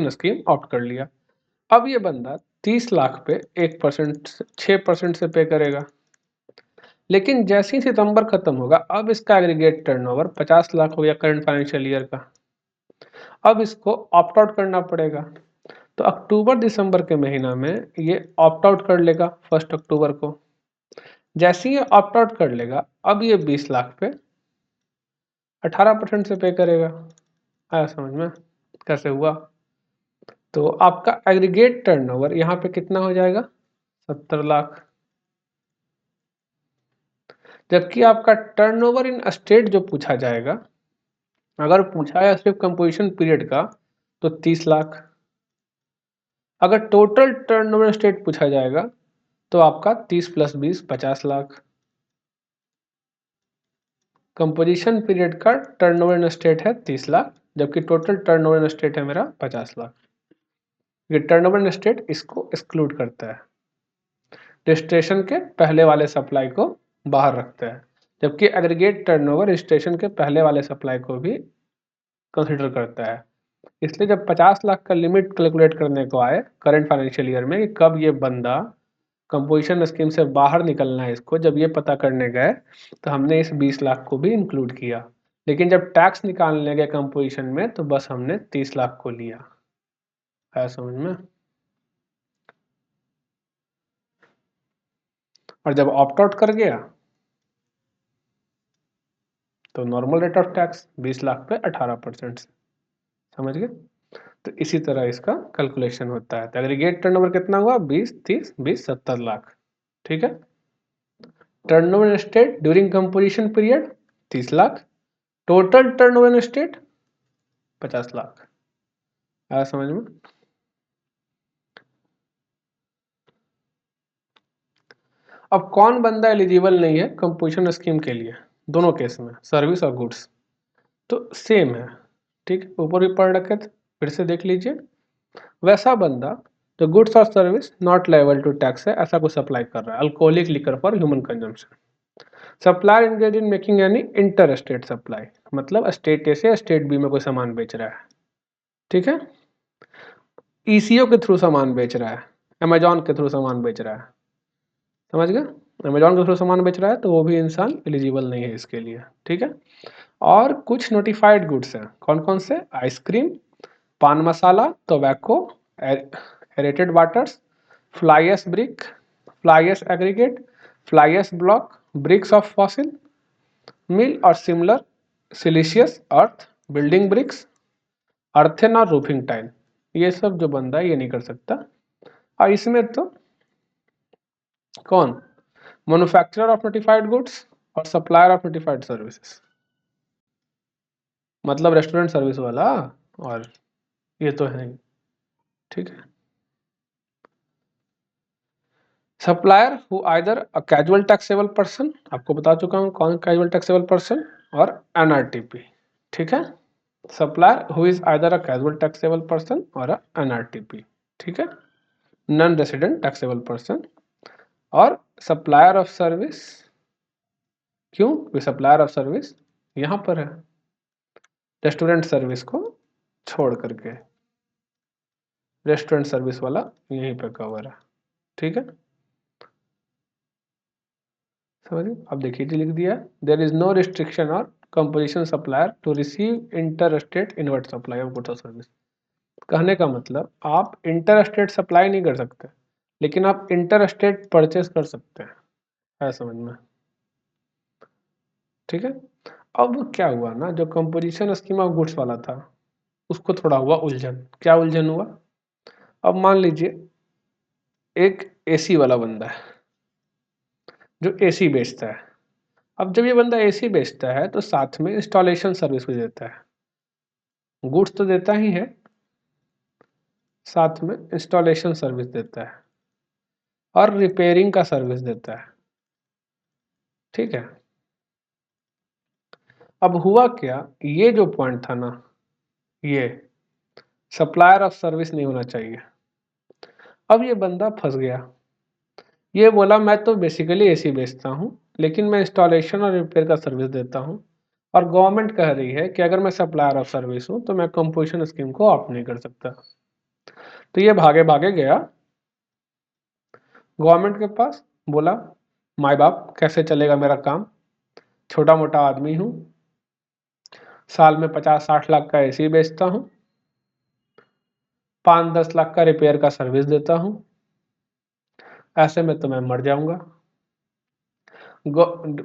स्कीम ऑप्ट कर लिया, अब ये बंदा 30 लाख पे 1% 6% से पे करेगा, लेकिन जैसे ही सितंबर खत्म होगा, अब इसका एग्रीगेट टर्नओवर 50 लाख हो गया करंट फाइनेंशियल ईयर का, अब इसको ऑप्ट आउट करना पड़ेगा। तो अक्टूबर दिसंबर के महीना में ये ऑप्ट आउट कर लेगा 1 अक्टूबर को, जैसे ही ऑप्ट आउट कर लेगा, अब ये 20 लाख पे 18% से पे करेगा, आया समझ में कैसे हुआ। तो आपका एग्रीगेट टर्नओवर यहाँ पे कितना हो जाएगा, 70 लाख, जबकि आपका टर्नओवर इन स्टेट जो पूछा जाएगा, अगर पूछा है सिर्फ कंपोजिशन पीरियड का तो 30 लाख, अगर टोटल टर्नओवर स्टेट पूछा जाएगा तो आपका 30 + 20 50 लाख। कंपोजिशन पीरियड का टर्नओवर इन स्टेट है 30 लाख, जबकि टोटल टर्नओवर इन स्टेट है मेरा 50 लाख। ये टर्नओवर इन स्टेट इसको एक्सक्लूड करता है, रजिस्ट्रेशन के पहले वाले सप्लाई को बाहर रखता है, जबकि एग्रीगेट टर्नओवर रजिस्ट्रेशन के पहले वाले सप्लाई को भी कंसिडर करता है। इसलिए जब 50 लाख का लिमिट कैलकुलेट करने को आए करंट फाइनेंशियल ईयर में कि कब ये बंदा कंपोजिशन स्कीम से बाहर निकलना है इसको, जब ये पता करने गए तो हमने इस 20 लाख को भी इंक्लूड किया, लेकिन जब टैक्स निकालने गए कंपोजिशन में तो बस हमने 30 लाख को लिया, आया समझ में। और जब ऑप्ट आउट कर गया तो normal rate of tax 20 lakh पे 18% से, समझ गए। तो इसी तरह इसका कैलकुलेशन होता है। तो एग्रीगेट टर्नओवर कितना हुआ, 20 30 20 70 लाख, ठीक है। Turnover state during composition period 30 lakh, total turnover state 50 lakh. आया समझ में? अब कौन बंदा एलिजिबल नहीं है कंपोजिशन स्कीम के लिए, दोनों केस में, सर्विस और गुड्स तो सेम है। ठीक, ऊपर भी पढ़ रखे थे, फिर से देख लीजिए। वैसा बंदा जो गुड्स और service not liable to tax है, ऐसा कुछ सप्लाई कर रहा है, alcoholic liquor for human consumption. Supplier engage in making यानी इंटर स्टेट सप्लाई, मतलब स्टेट ए से स्टेट बी में कोई सामान बेच रहा है। ठीक है, ईसीओ के थ्रू सामान बेच रहा है, अमेजॉन के थ्रू सामान बेच रहा है, समझ गए? अमेजॉन के थ्रू सामान बेच रहा है तो वो भी इंसान एलिजिबल नहीं है इसके लिए। ठीक है, और कुछ नोटिफाइड गुड्स हैं, कौन कौन से? Ice cream, paan masala, tobacco, aerated waters, fly ash brick, fly ash aggregate, fly ash block, bricks of fossil meal और similar, siliceous earth, building bricks, earthen और रूफिंग टाइल। ये सब जो बंदा है ये नहीं कर सकता। और इसमें तो कौन? मैन्युफैक्चरर ऑफ नोटिफाइड गुड्स और सप्लायर ऑफ नोटिफाइड सर्विसेज, मतलब रेस्टोरेंट सर्विस वाला, और ये तो है ही। ठीक है, supplier who either a casual taxable person, आपको बता चुका हूं कौन कैजुअल टैक्सेबल पर्सन, और एनआरटीपी। ठीक है, supplier who is either a casual taxable person और अ एनआरटीपी। ठीक है, नॉन रेसिडेंट टैक्सेबल पर्सन। और सप्लायर ऑफ सर्विस, क्यों? सप्लायर ऑफ सर्विस यहां पर है, रेस्टोरेंट सर्विस को छोड़ करके, रेस्टोरेंट सर्विस वाला यहीं पे कवर है। ठीक है, समझिए। अब देखिए लिख दिया, देयर इज नो रिस्ट्रिक्शन और composition supplier to receive inter state inward supply of goods और सर्विस। कहने का मतलब आप इंटर स्टेट सप्लाई नहीं कर सकते, लेकिन आप इंटर स्टेट परचेस कर सकते हैं, है समझ में? ठीक है, अब क्या हुआ ना, जो कंपोजिशन स्कीम ऑफ गुड्स वाला था उसको थोड़ा हुआ उलझन। क्या उलझन हुआ? अब मान लीजिए एक एसी वाला बंदा है जो एसी बेचता है। अब जब ये बंदा एसी बेचता है तो साथ में इंस्टॉलेशन सर्विस भी देता है, गुड्स तो देता ही है, साथ में इंस्टॉलेशन सर्विस देता है और रिपेयरिंग का सर्विस देता है। ठीक है, अब हुआ क्या, ये जो पॉइंट था ना, ये सप्लायर ऑफ सर्विस नहीं होना चाहिए। अब ये बंदा फंस गया, ये बोला मैं तो बेसिकली एसी बेचता हूँ, लेकिन मैं इंस्टॉलेशन और रिपेयर का सर्विस देता हूँ, और गवर्नमेंट कह रही है कि अगर मैं सप्लायर ऑफ सर्विस हूँ तो मैं कंपोजिशन स्कीम को ऑप्ट नहीं कर सकता। तो ये भागे भागे गया गवर्नमेंट के पास, बोला माई बाप कैसे चलेगा मेरा काम, छोटा मोटा आदमी हूँ, साल में 50-60 लाख का एसी बेचता हूँ, 5-10 लाख का रिपेयर का सर्विस देता हूँ, ऐसे में तो मैं मर जाऊंगा।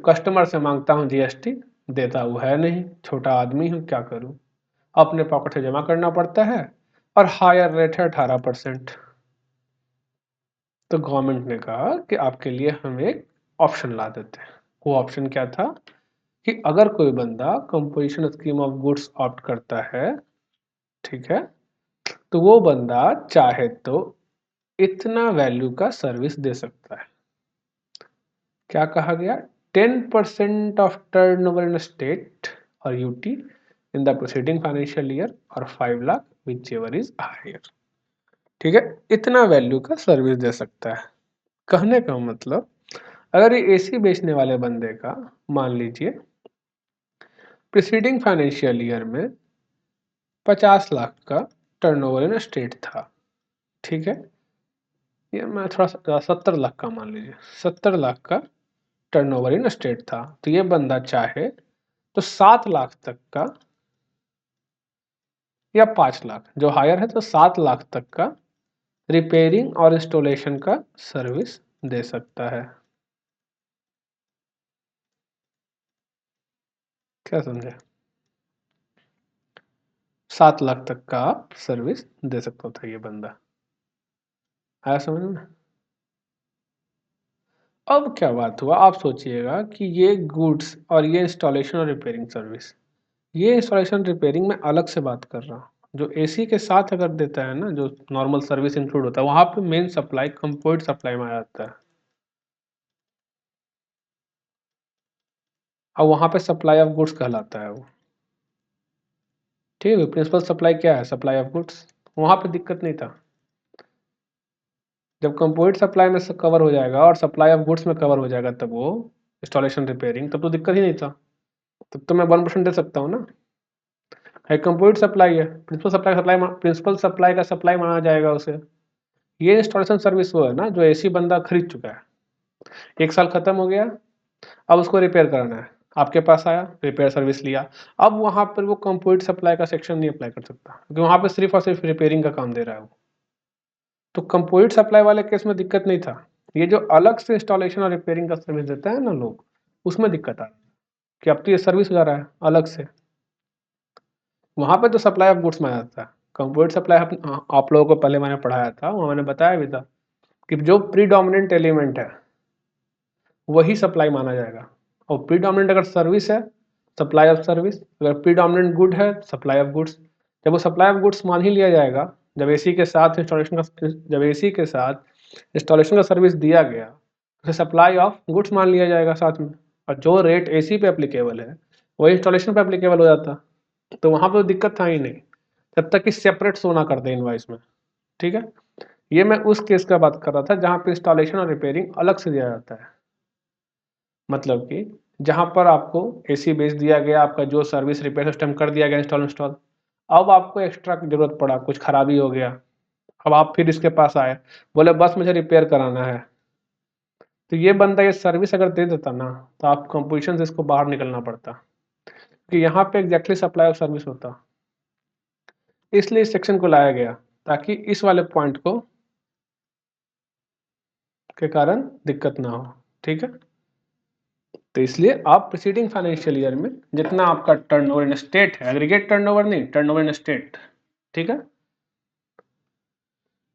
कस्टमर से मांगता हूँ जीएसटी, देता वो है नहीं, छोटा आदमी हूँ, क्या करूँ? अपने पॉकेट से जमा करना पड़ता है, और हायर रेट है 18%। तो गवर्नमेंट ने कहा कि आपके लिए हम एक ऑप्शन ला देते हैं। वो ऑप्शन क्या था कि अगर कोई बंदा composition scheme of goods opt करता है, ठीक है, तो वो बंदा चाहे तो इतना वैल्यू का सर्विस दे सकता है। क्या कहा गया? 10% ऑफ टर्नओवर इन स्टेट और UT in the proceeding financial year, और 5 lakh whichever is higher. ठीक है, इतना वैल्यू का सर्विस दे सकता है। कहने का मतलब अगर ये एसी बेचने वाले बंदे का मान लीजिए प्रीसीडिंग फाइनेंशियल ईयर में 50 लाख का टर्नओवर इन स्टेट था, ठीक है, ये मैं थोड़ा सा 70 लाख का मान लीजिए, 70 लाख का टर्नओवर इन स्टेट था, तो ये बंदा चाहे तो 7 लाख तक का, या 5 लाख जो हायर है, तो 7 लाख तक का रिपेयरिंग और इंस्टॉलेशन का सर्विस दे सकता है। क्या समझे? 7 लाख तक का आप सर्विस दे सकता था ये बंदा। आया समझ में? अब क्या बात हुआ, आप सोचिएगा कि ये गुड्स और ये इंस्टॉलेशन और रिपेयरिंग सर्विस ये इंस्टॉलेशन रिपेयरिंग में अलग से बात कर रहा हूँ। जो एसी के साथ अगर देता है ना, जो नॉर्मल सर्विस इंक्लूड होता है, वहाँ पे मेन सप्लाई कंपोर्ट सप्लाई में आ जाता है, और वहाँ पे सप्लाई ऑफ गुड्स कहलाता है वो। ठीक है, प्रिंसिपल सप्लाई क्या है? Supply of goods. वहाँ पे दिक्कत नहीं था। जब कंपोजिट सप्लाई में कवर हो जाएगा और सप्लाई ऑफ गुड्स में कवर हो जाएगा, तब वो इंस्टॉलेशन रिपेयरिंग, तब तो दिक्कत ही नहीं था। तब तो मैं 1% दे सकता हूँ ना। है कंपोजिट सप्लाई है, प्रिंसिपल सप्लाई का सप्लाई माना जाएगा उसे। ये इंस्टॉलेशन सर्विस वो है ना, जो एसी बंदा खरीद चुका है, 1 साल खत्म हो गया, अब उसको रिपेयर कराना है, आपके पास आया, रिपेयर सर्विस लिया। अब वहाँ पर वो कंपोजिट सप्लाई का सेक्शन नहीं अप्लाई कर सकता, क्योंकि वहाँ पे सिर्फ और सिर्फ रिपेयरिंग का काम दे रहा है वो। तो कंपोजिट सप्लाई वाले केस में दिक्कत नहीं था। ये जो अलग से इंस्टॉलेशन और रिपेयरिंग का सर्विस देते हैं ना लोग, उसमें दिक्कत आ रही है कि अब तो ये सर्विस जा रहा है अलग से। वहाँ पे तो सप्लाई ऑफ गुड्स में आ जाता है। कंपोजिट सप्लाई आप लोगों को पहले मैंने पढ़ाया था, वहाँ मैंने बताया भी था कि जो प्रीडोमिनेंट एलिमेंट है वही सप्लाई माना जाएगा। और प्रीडोमिनेंट अगर सर्विस है, सप्लाई ऑफ सर्विस। अगर प्रीडोमिनेंट गुड है, सप्लाई ऑफ गुड्स। जब वो सप्लाई ऑफ गुड्स मान ही लिया जाएगा, जब एसी के साथ इंस्टॉलेशन का सर्विस दिया गया, तो सप्लाई ऑफ गुड्स मान लिया जाएगा साथ में। और जो रेट एसी पे एप्लीकेबल है वही इंस्टॉलेशन पे एप्लीकेबल हो जाता। तो वहाँ पर दिक्कत था ही नहीं, जब तक कि सेपरेट शो ना कर दे इनवॉइस में। ठीक है, ये मैं उस केस का बात कर रहा था जहाँ पे इंस्टॉलेशन और रिपेयरिंग अलग से दिया जाता है। मतलब कि जहाँ पर आपको एसी बेच दिया गया, आपका जो सर्विस रिपेयर सिस्टम कर दिया गया इंस्टॉल, अब आपको एक्स्ट्रा की जरूरत पड़ा, कुछ खराबी हो गया, अब आप फिर इसके पास आए, बोले बस मुझे रिपेयर कराना है। तो ये बंदा ये सर्विस अगर दे देता ना, तो आप कंपोजिशन से इसको बाहर निकलना पड़ता, कि यहाँ पे एग्जैक्टली सप्लाई ऑफ सर्विस होता। इसलिए इस सेक्शन को लाया गया ताकि इस वाले पॉइंट को के कारण दिक्कत ना हो। ठीक है, तो इसलिए आप प्रीसीडिंग फाइनेंशियल ईयर में जितना आपका टर्नओवर इन स्टेट है, एग्रीगेट टर्नओवर नहीं, टर्नओवर इन स्टेट, ठीक है,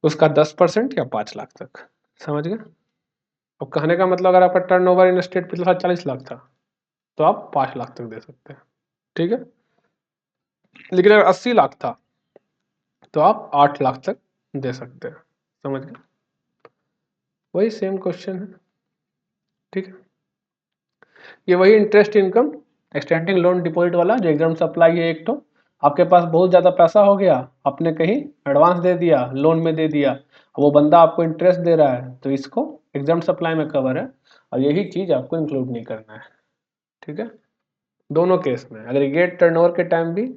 उसका 10% या 5 लाख तक। समझ गए? अब कहने का मतलब, अगर आपका टर्नओवर इन स्टेट पिछले साल 40 लाख था, तो आप 5 लाख तक दे सकते हैं। ठीक है, लेकिन अगर 80 लाख था, तो आप 8 लाख तक दे सकते हैं। समझ गए? वही सेम क्वेश्चन है। ठीक है, ये वही interest income extending loan deposit वाला जो एग्जाम सप्लाई है। एक तो आपके पास बहुत ज़्यादा पैसा हो गया, आपने कहीं एडवांस दे दिया, लोन में दे दिया, वो बंदा आपको इंटरेस्ट दे रहा है, तो इसको एग्जाम सप्लाई में कवर है, और यही चीज़ आपको इंक्लूड नहीं करना है। ठीक है, दोनों केस में, एग्रीगेट टर्नओवर के टाइम भी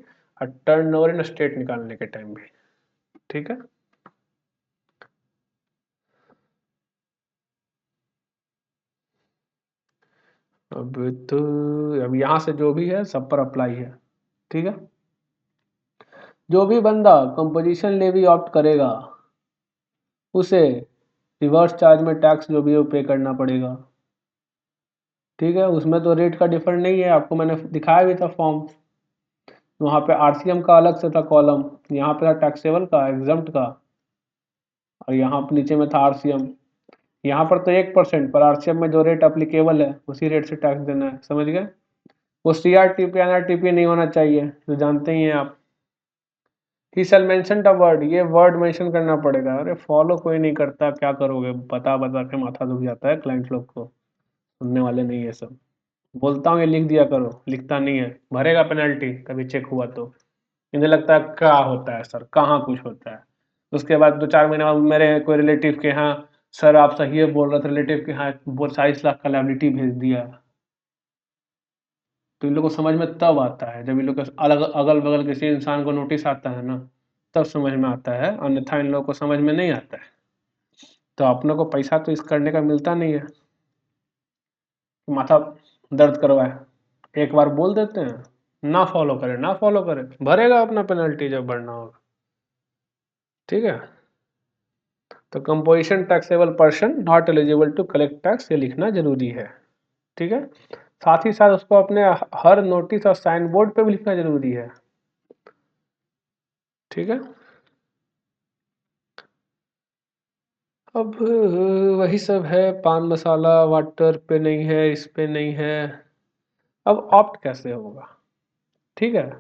और टर्नओवर इन स्टेट निकालने के टाइम भी। ठीक है, अब तो अब यहाँ से जो भी है सब पर अप्लाई है। ठीक है, जो भी बंदा कंपोजिशन लेवी ऑप्ट करेगा, उसे रिवर्स चार्ज में टैक्स जो भी है वो पे करना पड़ेगा। ठीक है, उसमें तो रेट का डिफर नहीं है, आपको मैंने दिखाया भी था फॉर्म। वहाँ पे आरसीएम का अलग से था कॉलम, यहाँ पे था टैक्सेबल का, एग्जम्प्ट का, और यहाँ पे नीचे में था आरसीएम। यहाँ पर तो 1% पर आरसीएम में जो रेट अप्लीकेबल है उसी रेट से टैक्स देना है। समझ गए? वो सीआरटीपी एनआरटीपी नहीं होना चाहिए, जो जानते ही हैं आप। ही शैल मेंशन द वर्ड, ये वर्ड मेंशन करना पड़ेगा। अरे फॉलो कोई नहीं करता, क्या करोगे? बता बता के माथा दुख जाता है क्लाइंट लोग को, सुनने वाले नहीं है सब। बोलता हूँ ये लिख दिया करो, लिखता नहीं है, भरेगा पेनल्टी कभी चेक हुआ तो। इन्हें लगता है क्या होता है सर, कहाँ कुछ होता है। उसके बाद 2-4 महीने बाद मेरे कोई रिलेटिव के यहाँ, सर आप सही है बोल रहे थे, रिलेटिव के यहाँ 40 लाख का लाइबिलिटी भेज दिया। तो इन लोग को समझ में तब आता है जब इन लोग का अलग अगल बगल किसी इंसान को नोटिस आता है ना, तब समझ में आता है, अन्यथा इन लोगों को समझ में नहीं आता है। तो अपनों को पैसा तो इस करने का मिलता नहीं है, माथा दर्द करवाए। एक बार बोल देते हैं, ना फॉलो करे, ना फॉलो करे, भरेगा अपना पेनल्टी जब भरना होगा। ठीक है, तो composition taxable person not eligible to collect tax, ये लिखना जरूरी है। ठीक है, साथ ही साथ उसको अपने हर नोटिस और साइन बोर्ड पे भी लिखना जरूरी है। ठीक है, अब वही सब है, पान मसाला वाटर पे नहीं है, इस पे नहीं है। अब ऑप्ट कैसे होगा? ठीक है।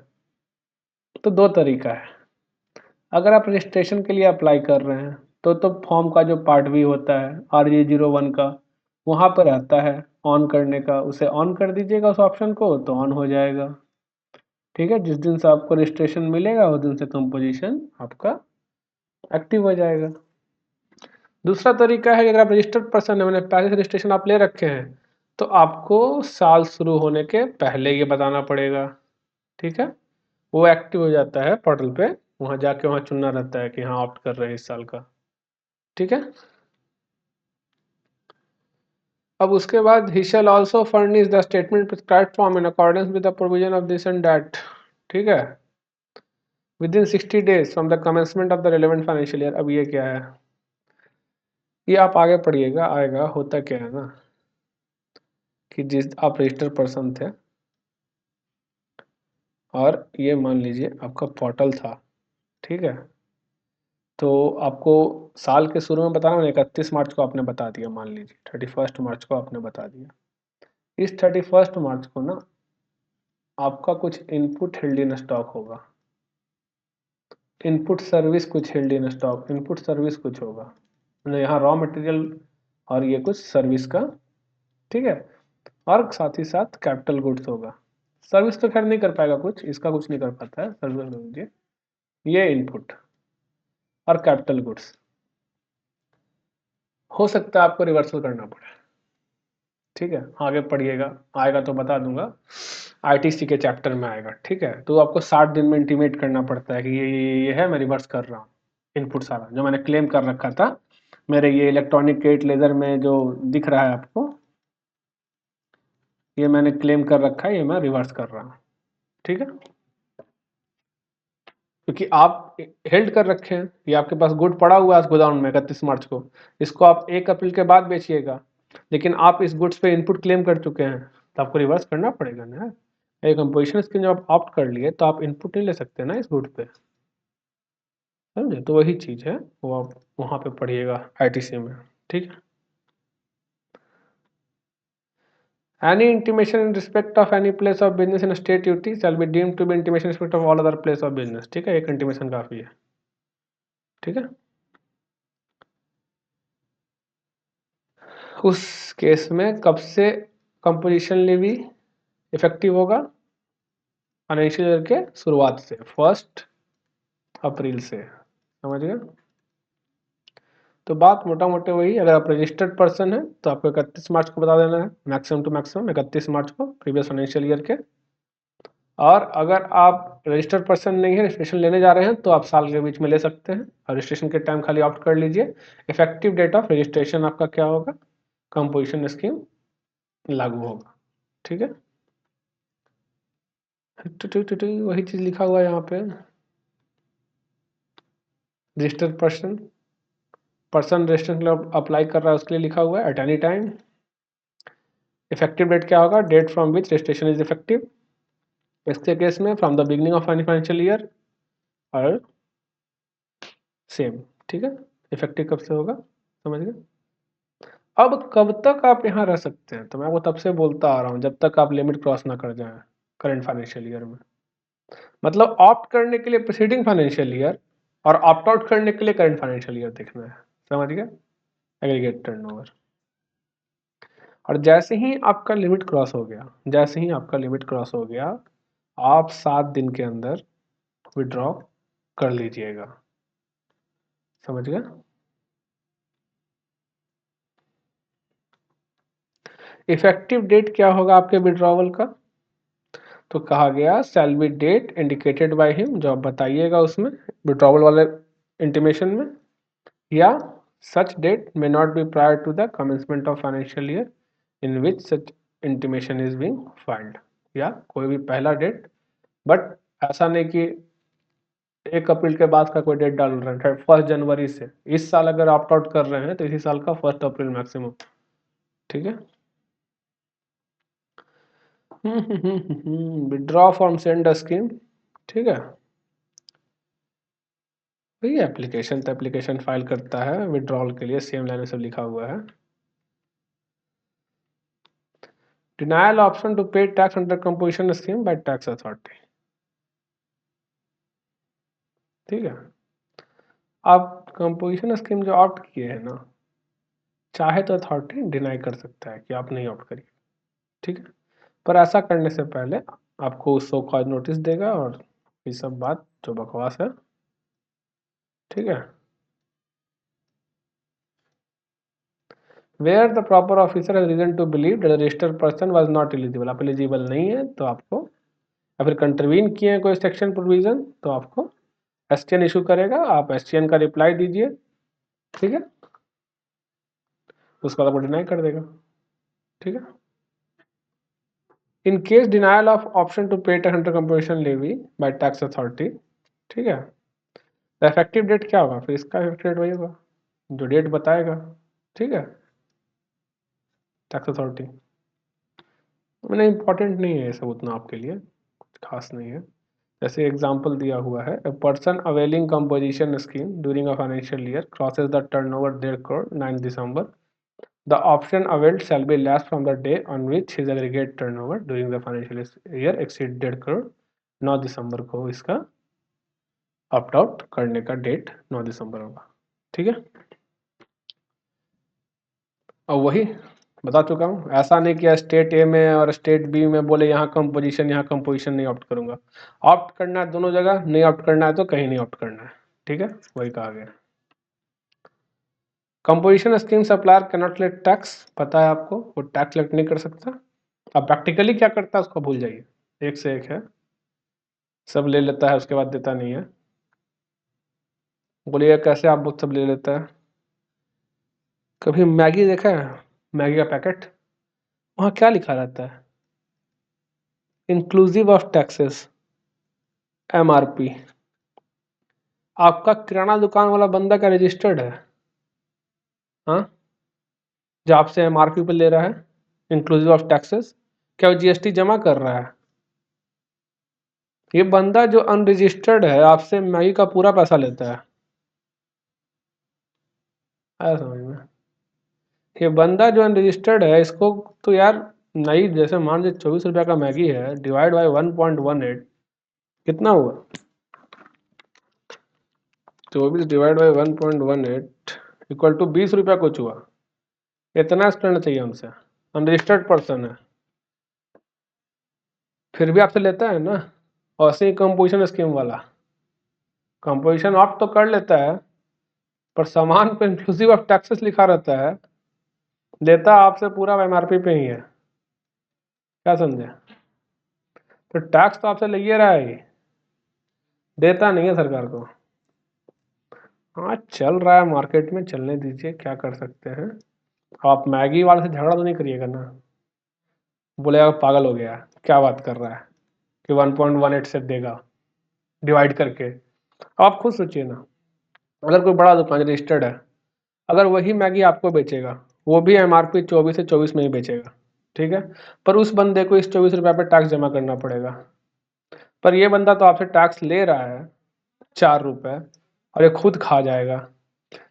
तो दो तरीका है। अगर आप रजिस्ट्रेशन के लिए अप्लाई कर रहे हैं तो फॉर्म का जो पार्ट बी होता है RG01 का, वहाँ पर रहता है ऑन करने का, उसे ऑन कर दीजिएगा उस ऑप्शन को, तो ऑन हो जाएगा। ठीक है, जिस दिन से आपको रजिस्ट्रेशन मिलेगा उस दिन से कंपोजिशन आपका एक्टिव हो जाएगा। दूसरा तरीका है कि अगर आप रजिस्टर्ड पर्सन है, मैंने पहले से रजिस्ट्रेशन आप ले रखे हैं, तो आपको साल शुरू होने के पहले ये बताना पड़ेगा। ठीक है, वो एक्टिव हो जाता है पोर्टल पे, वहाँ जाके वहाँ चुनना रहता है कि हाँ ऑप्ट कर रहे हैं इस साल का। ठीक है, अब उसके बाद he shall also furnish the statement prescribed form in accordance with the provision of this and that. ठीक है, within 60 days from the commencement of the relevant financial year. अब ये क्या है, ये आप आगे पढ़िएगा, आएगा। होता क्या है ना कि जिस आप रजिस्टर्ड पर्सन थे और ये मान लीजिए आपका पोर्टल था, ठीक है, तो आपको साल के शुरू में बताना, 31 मार्च को आपने बता दिया, मान लीजिए 31 मार्च को आपने बता दिया। इस 31 मार्च को ना आपका कुछ इनपुट हेल्ड इन स्टॉक होगा, इनपुट सर्विस कुछ held in stock, input service कुछ होगा, मतलब यहाँ रॉ मटेरियल और ये कुछ सर्विस का। ठीक है, और साथ ही साथ कैपिटल गुड्स होगा। सर्विस तो खैर नहीं कर पाएगा कुछ, इसका कुछ नहीं कर पाता है सर्विस, ये इनपुट और कैपिटल गुड्स। हो सकता है आपको रिवर्सल करना पड़े। ठीक है, आगे पढ़िएगा, आएगा तो बता दूंगा, ITC के चैप्टर में आएगा। ठीक है, तो आपको 60 दिन में इंटीमेट करना पड़ता है कि ये है, मैं रिवर्स कर रहा हूँ इनपुट सारा जो मैंने क्लेम कर रखा था मेरे ये इलेक्ट्रॉनिक गेट लेजर में जो दिख रहा है आपको, ये मैंने क्लेम कर रखा है, ये मैं रिवर्स कर रहा हूँ। ठीक है, क्योंकि आप हेल्ड कर रखे हैं, ये आपके पास गुड पड़ा हुआ है गोदाम में 31 मार्च को, इसको आप 1 अप्रैल के बाद बेचिएगा, लेकिन आप इस गुड्स पे इनपुट क्लेम कर चुके हैं, तो आपको रिवर्स करना पड़ेगा ना। एक कंपोजिशन स्कीम जब आप ऑप्ट कर लिए तो आप इनपुट नहीं ले सकते ना इस गुड पे, समझे। तो वही चीज़ है, वो आप वहाँ पे पढ़िएगा ITC में। ठीक है, any intimation in respect of any place of business in a state UT shall be deemed to be intimation in respect of all other place of business। ठीक है, एक इंटीमेशन काफ़ी है। ठीक है, उस केस में कब से कंपोजिशन लेवी इफेक्टिव होगा, फाइनेंशियल ईयर के शुरुआत से, 1 अप्रैल से। समझ गए। तो बात मोटा मोटे वही, अगर आप रजिस्टर्ड पर्सन है तो आपको 31 मार्च को बता देना है, मैक्सिमम टू मैक्सिमम 31 मार्च को प्रीवियस फाइनेंशियल ईयर के। और अगर आप रजिस्टर्ड पर्सन नहीं है, रजिस्ट्रेशन लेने जा रहे हैं, तो आप साल के बीच में ले सकते हैं, और रजिस्ट्रेशन के टाइम खाली ऑप्ट कर लीजिए। इफेक्टिव डेट ऑफ रजिस्ट्रेशन आपका क्या होगा, कंपोजिशन स्कीम लागू होगा। ठीक है, वही चीज लिखा हुआ है यहाँ पे, रजिस्टर्ड पर्सन, पर्सन रजिस्ट्रेशन के लिए अप्लाई कर रहा है उसके लिए लिखा हुआ है at any time. Effective date क्या होगा, date from which registration is effective. इसके केस में from the beginning of financial year और सेम। ठीक है, इफेक्टिव कब से होगा, समझ गए। अब कब तक आप यहाँ रह सकते हैं, तो मैं वो तब से बोलता आ रहा हूँ जब तक आप लिमिट क्रॉस ना कर जाएं करंट फाइनेंशियल ईयर में। मतलब ऑप्ट करने के लिए प्रीसीडिंग फाइनेंशियल ईयर और ऑप्ट आउट करने के लिए करंट फाइनेंशियल ईयर देखना है, समझ गए, एग्रीगेट टर्नओवर। और जैसे ही आपका लिमिट क्रॉस हो गया, जैसे ही आपका लिमिट क्रॉस हो गया, आप 7 दिन के अंदर विड्रॉ कर लीजिएगा, समझ गए। इफेक्टिव डेट क्या होगा आपके विड्रॉवल का, तो कहा गया shall be date indicated by him, जो आप बताइएगा उसमें विड्रॉवल वाले इंटीमेशन में, या such date may not be prior to the commencement of financial year in which such intimation is being filed, या कोई भी पहला डेट, बट ऐसा नहीं कि 1 अप्रैल के बाद का कोई डेट डाल रहे हैं, 1 जनवरी से। इस साल अगर ऑप्ट आउट कर रहे हैं तो इसी साल का 1 अप्रैल मैक्सिमम। ठीक है, विड्रॉ फ्रॉम सेंड स्कीम। ठीक है, वही एप्लीकेशन, तो एप्लीकेशन फाइल करता है विड्रॉल के लिए, सेम लाइन में सब लिखा हुआ है। Denial option to pay tax under composition scheme bye tax authority. ठीक है। आप कंपोजिशन स्कीम जो ऑप्ट किए हैं ना, चाहे तो अथॉरिटी डिनाई कर सकता है कि आप नहीं ऑप्ट करिए, ठीक है। पर ऐसा करने से पहले आपको शो कॉज नोटिस देगा और ये सब बात जो बकवास है, ठीक है। Where the proper officer has reason to believe that the registered person was not eligible, आप एलिजिबल नहीं है तो आपको, या फिर कंट्रवीन किए हैं कोई सेक्शन प्रोविजन तो आपको एसटीएन इशू करेगा, आप एसटीएन का रिप्लाई दीजिए, ठीक है। उसके बाद आपको डिनाई कर देगा, ठीक है। In case denial of option to pay tax under composition levy by tax authority, ठीक है। तो इफेक्टिव डेट क्या होगा, फिर इसका इफेक्टिव डेट वही होगा जो डेट बताएगा, ठीक है, टैक्स अथॉरिटी। मैंने इंपॉर्टेंट नहीं है ये सब उतना आपके लिए, कुछ खास नहीं है। जैसे एग्जांपल दिया हुआ है, a person availing composition scheme during a financial year crosses the turnover 1.5 crore 9 December, the option availed shall be lapsed from the day on which his aggregate turnover during the financial year exceed 1.5 crore. 9 दिसंबर को इसका opt out करने का date 9 दिसंबर होगा, ठीक है। और वही बता चुका हूँ, ऐसा नहीं कि स्टेट ए में और स्टेट बी में बोले यहाँ कंपोजिशन यहाँ कंपोजिशन नहीं ऑप्ट करूंगा। ऑप्ट करना है दोनों जगह, नहीं ऑप्ट करना है तो कहीं नहीं ऑप्ट करना है, ठीक है, वही कहा गया। Composition scheme supplier cannot levy tax, पता है आपको, वो टैक्स कलेक्ट नहीं कर सकता। अब प्रैक्टिकली क्या करता है उसको भूल जाइए, एक से एक है, सब ले लेता है उसके बाद देता नहीं है। बोलिए कैसे आप सब ले लेता है। कभी मैगी देखा है, मैगी का पैकेट, वहाँ क्या लिखा रहता है, इंक्लूसिव ऑफ टैक्सेस, एमआरपी। आपका किराना दुकान वाला बंदा क्या रजिस्टर्ड है, हाँ, जो आपसे एमआरपी पे ले रहा है इंक्लूसिव ऑफ टैक्सेस, क्या वो जीएसटी जमा कर रहा है। ये बंदा जो अनरजिस्टर्ड है आपसे मैगी का पूरा पैसा लेता है, आया समझ में। ये बंदा जो अनरजिस्टर्ड है इसको तो यार, नहीं, जैसे मान लीजिए 24 रुपया का मैगी है, डिवाइड बाई 1.18 कितना हुआ, 24 डिवाइड बाई 1.18 इक्वल टू 20 रुपया कुछ हुआ। इतना स्पेंड चाहिए हमसे, अनरजिस्टर्ड पर्सन है, फिर भी आपसे लेता है ना। और ऐसे ही कंपोजिशन स्कीम वाला कंपोजिशन ऑप्ट तो कर लेता है, पर सामान पे इंक्लूसिव ऑफ टैक्सेस लिखा रहता है, देता आपसे पूरा एमआरपी पे ही है, क्या समझे। तो टैक्स तो आपसे ले ही रहा है, देता नहीं है सरकार को। हाँ चल रहा है मार्केट में, चलने दीजिए, क्या कर सकते हैं। आप मैगी वाले से झगड़ा तो नहीं करिएगा ना, बोलेगा पागल हो गया, क्या बात कर रहा है कि 1.18 से देगा डिवाइड करके। आप खुद सोचिए ना, अगर कोई बड़ा दुकान रजिस्टर्ड है, अगर वही मैगी आपको बेचेगा, वो भी एमआरपी 24 से 24 में ही बेचेगा, ठीक है, पर उस बंदे को इस 24 रुपये पे टैक्स जमा करना पड़ेगा। पर ये बंदा तो आपसे टैक्स ले रहा है 4 रुपये, और ये खुद खा जाएगा,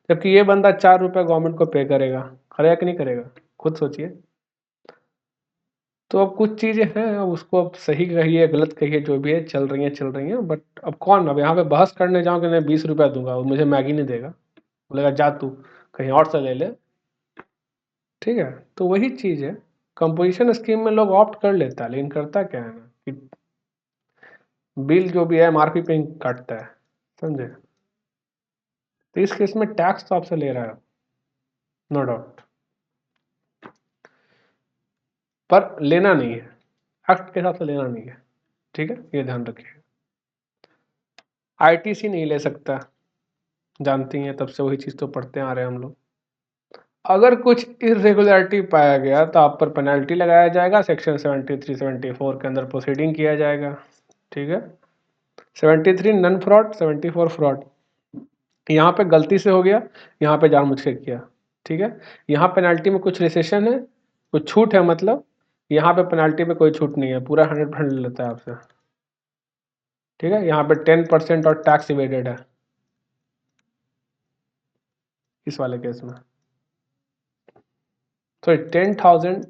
जबकि ये बंदा 4 रुपये गवर्नमेंट को पे करेगा, करेगा कि नहीं करेगा, खुद सोचिए। तो अब कुछ चीज़ें हैं, अब उसको अब सही कहिए गलत कहिए, जो भी है चल रही हैं, बट अब कौन, अब यहाँ पे बहस करने जाऊँ कि मैं 20 रुपया दूंगा, वो मुझे मैगी नहीं देगा, बोलेगा जा तू कहीं और से ले ले, ठीक है। तो वही चीज़ है, कंपोजिशन स्कीम में लोग ऑप्ट कर लेता है, लेकिन करता क्या है ना कि बिल जो भी है एमआरपी पे ही काटता है, समझे। तो इस केस में टैक्स तो आपसे ले रहा है, नो डाउट, पर लेना नहीं है, एक्ट के हिसाब से लेना नहीं है, ठीक है, ये ध्यान रखिए। आईटीसी नहीं ले सकता, जानती हैं, तब से वही चीज़ तो पढ़ते आ रहे हैं हम लोग। अगर कुछ इरेगुलरिटी पाया गया तो आप पर पेनल्टी लगाया जाएगा, सेक्शन 73 74 के अंदर प्रोसीडिंग किया जाएगा, ठीक है। 73 नन फ्रॉड, 74 फ्रॉड। यहाँ पे गलती से हो गया, यहाँ पे जानबूझ के किया, ठीक है। यहाँ पेनल्टी में कुछ रिसेशन है, कुछ छूट है, मतलब यहाँ पे पेनल्टी में कोई छूट नहीं है, पूरा 100% ले लेता है आपसे, ठीक है। यहाँ पे 10% और टैक्स इवेडेड है इस वाले केस में, सॉरी 10,000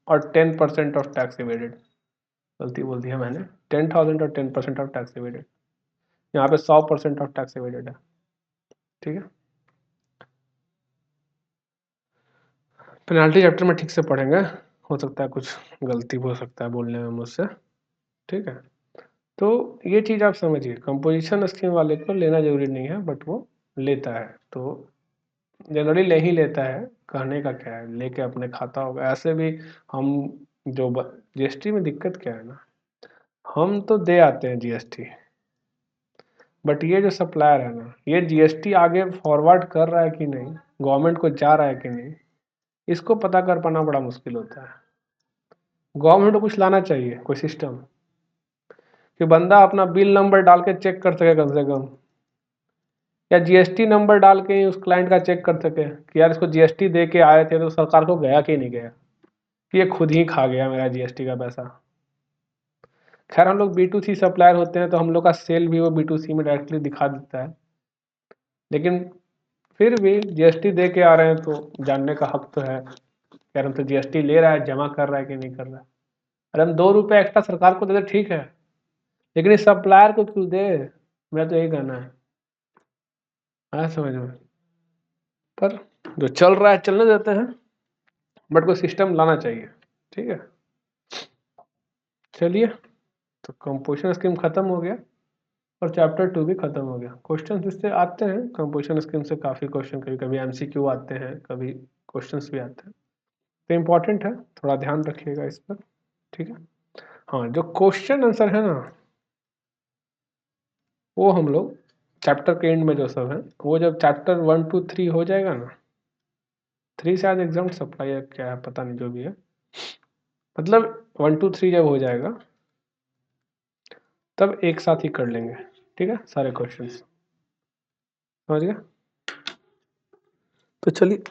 और 10% ऑफ टैक्स इवेडेड, गलती बोल दिया मैंने, 10,000 और 10% ऑफ टैक्स इवेडेड। यहाँ पे 100% ऑफ टैक्स एवेडेड है, ठीक है। पेनाल्टी चैप्टर में ठीक से पढ़ेंगे, हो सकता है कुछ गलती हो सकता है बोलने में मुझसे, ठीक है। तो ये चीज़ आप समझिए, कंपोजिशन स्कीम वाले को लेना जरूरी नहीं है, बट वो लेता है, तो जनरली ले ही लेता है, कहने का क्या है, लेके अपने खाता होगा। ऐसे भी हम जो जीएसटी में दिक्कत क्या है ना, हम तो दे आते हैं जीएसटी, बट ये जो सप्लायर है ना, ये जीएसटी आगे फॉरवर्ड कर रहा है कि नहीं, गवर्नमेंट को जा रहा है कि नहीं, इसको पता कर पाना बड़ा मुश्किल होता है। गवर्नमेंट को कुछ लाना चाहिए, कोई सिस्टम कि बंदा अपना बिल नंबर डाल के चेक कर सके कम से कम, या जीएसटी नंबर डाल के ही उस क्लाइंट का चेक कर सके कि यार इसको जीएसटी दे के आए थे तो सरकार को गया कि नहीं गया, कि ये खुद ही खा गया मेरा जीएसटी का पैसा। खैर हम लोग B2C सप्लायर होते हैं तो हम लोग का सेल भी वो B2C में डायरेक्टली दिखा देता है, लेकिन फिर भी जीएसटी दे के आ रहे हैं तो जानने का हक तो है, यार हम तो जीएसटी ले रहा है, जमा कर रहा है कि नहीं कर रहा है। अरे हम 2 रुपये एक्स्ट्रा सरकार को दे दे ठीक है, लेकिन इस सप्लायर को क्यों दे, मेरा तो यही कहना है। आया समझ में? पर जो चल रहा है चलने देते हैं, बट कोई सिस्टम लाना चाहिए, ठीक है। चलिए, तो कंपोजिशन स्कीम खत्म हो गया और चैप्टर 2 भी खत्म हो गया। क्वेश्चन इससे आते हैं, कंपोजिशन स्कीम से काफ़ी क्वेश्चन, कभी कभी MCQ आते हैं, कभी क्वेश्चंस भी आते हैं, तो इम्पॉर्टेंट है, थोड़ा ध्यान रखिएगा इस पर, ठीक है। हाँ, जो क्वेश्चन आंसर है ना, वो हम लोग चैप्टर के एंड में जो सब है, वो जब चैप्टर 1 2 3 हो जाएगा ना, 3 शायद एग्जाम सप्लाई है क्या है पता नहीं, जो भी है, मतलब 1 2 3 जब हो जाएगा तब एक साथ ही कर लेंगे, ठीक है, सारे क्वेश्चंस, समझ गया। तो चलिए